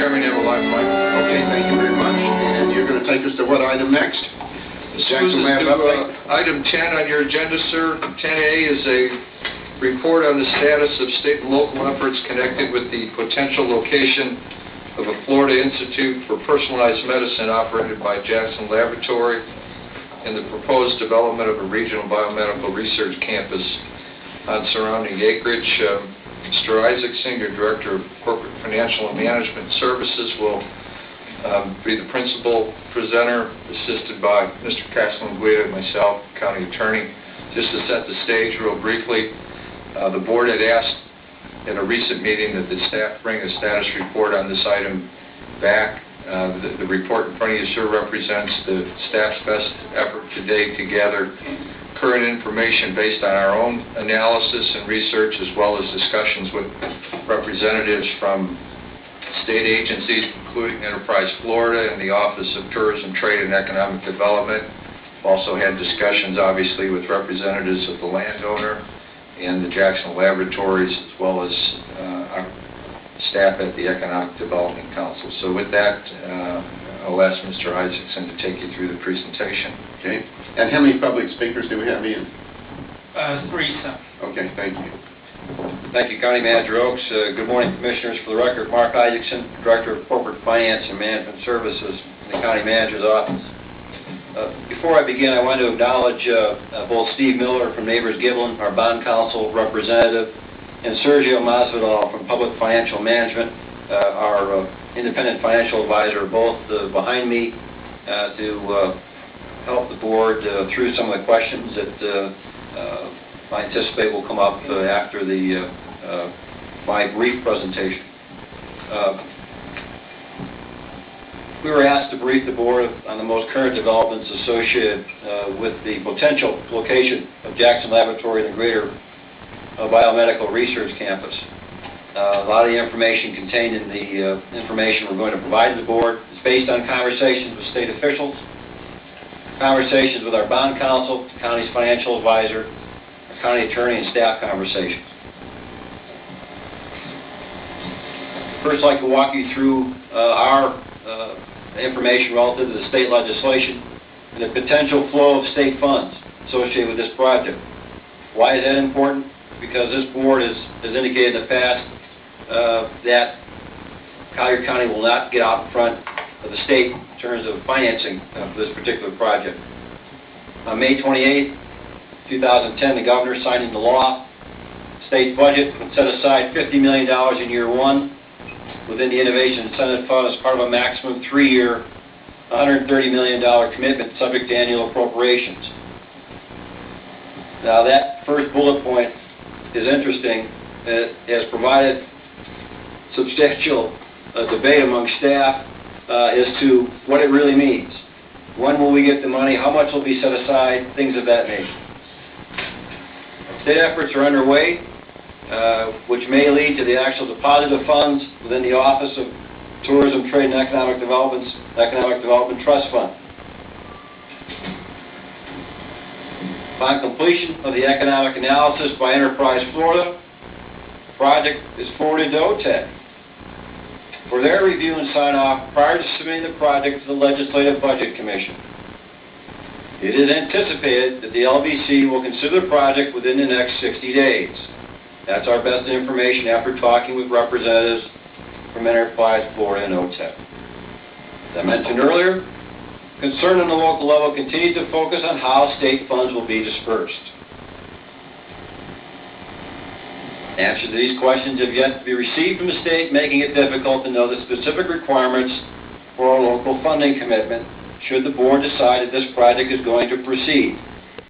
Chairman, you have a live mic. Okay, thank you very much. And you're going to take us to what item next? Jackson Lab update. Item 10 on your agenda, sir. 10A is a report on the status of state and local efforts connected with the potential location of a Florida Institute for Personalized Medicine operated by Jackson Laboratory and the proposed development of a regional biomedical research campus on surrounding acreage. Mr. Isaacson, your Director of Corporate Financial and Management Services, will be the principal presenter, assisted by Mr. Castellanguida and myself, County Attorney. Just to set the stage real briefly, the board had asked at a recent meeting that the staff bring a status report on this item back. The report in front of you, sir, represents the staff's best effort to date to gather current information based on our own analysis and research, as well as discussions with representatives from state agencies, including Enterprise Florida and the Office of Tourism, Trade, and Economic Development. We've also had discussions, obviously, with representatives of the landowner and the Jackson Laboratories, as well as our staff at the Economic Development Council. So with that, I'll ask Mr. Isaacson to take you through the presentation. Okay. And how many public speakers do we have, Ian? 3, sir. Okay, thank you. Thank you, County Manager Oaks. Good morning, Commissioners. For the record, Mark Isaacson, Director of Corporate Finance and Management Services in the County Manager's Office. Before I begin, I want to acknowledge both Steve Miller from Neighbors Giblin, our Bond Council representative, and Sergio Masvidal from Public Financial Management, our independent financial advisor, both behind me to help the board through some of the questions that I anticipate will come up after my brief presentation. We were asked to brief the board on the most current developments associated with the potential location of Jackson Laboratory and the greater biomedical research campus. A lot of the information contained in the information we're going to provide to the board is based on conversations with state officials, conversations with our bond counsel, the county's financial advisor, our county attorney, and staff conversations. First, I'd like to walk you through our information relative to the state legislation and the potential flow of state funds associated with this project. Why is that important? Because this board has indicated in the past that Collier County will not get out in front of the state in terms of financing for this particular project. On May 28, 2010, the governor signed into law the state budget would set aside $50 million in year one within the Innovation Incentive Fund as part of a maximum 3-year, $130 million commitment subject to annual appropriations. Now that first bullet point is interesting. It has provided substantial debate among staff as to what it really means. When will we get the money? How much will be set aside? Things of that nature. State efforts are underway, which may lead to the actual deposit of funds within the Office of Tourism, Trade, and Economic Development Trust Fund. Upon completion of the economic analysis by Enterprise Florida, the project is forwarded to OTED for their review and sign-off prior to submitting the project to the Legislative Budget Commission. It is anticipated that the LBC will consider the project within the next 60 days. That's our best information after talking with representatives from Enterprise Florida and OTED. As I mentioned earlier, concern on the local level continues to focus on how state funds will be dispersed. Answers to these questions have yet to be received from the state, making it difficult to know the specific requirements for a local funding commitment should the board decide that this project is going to proceed.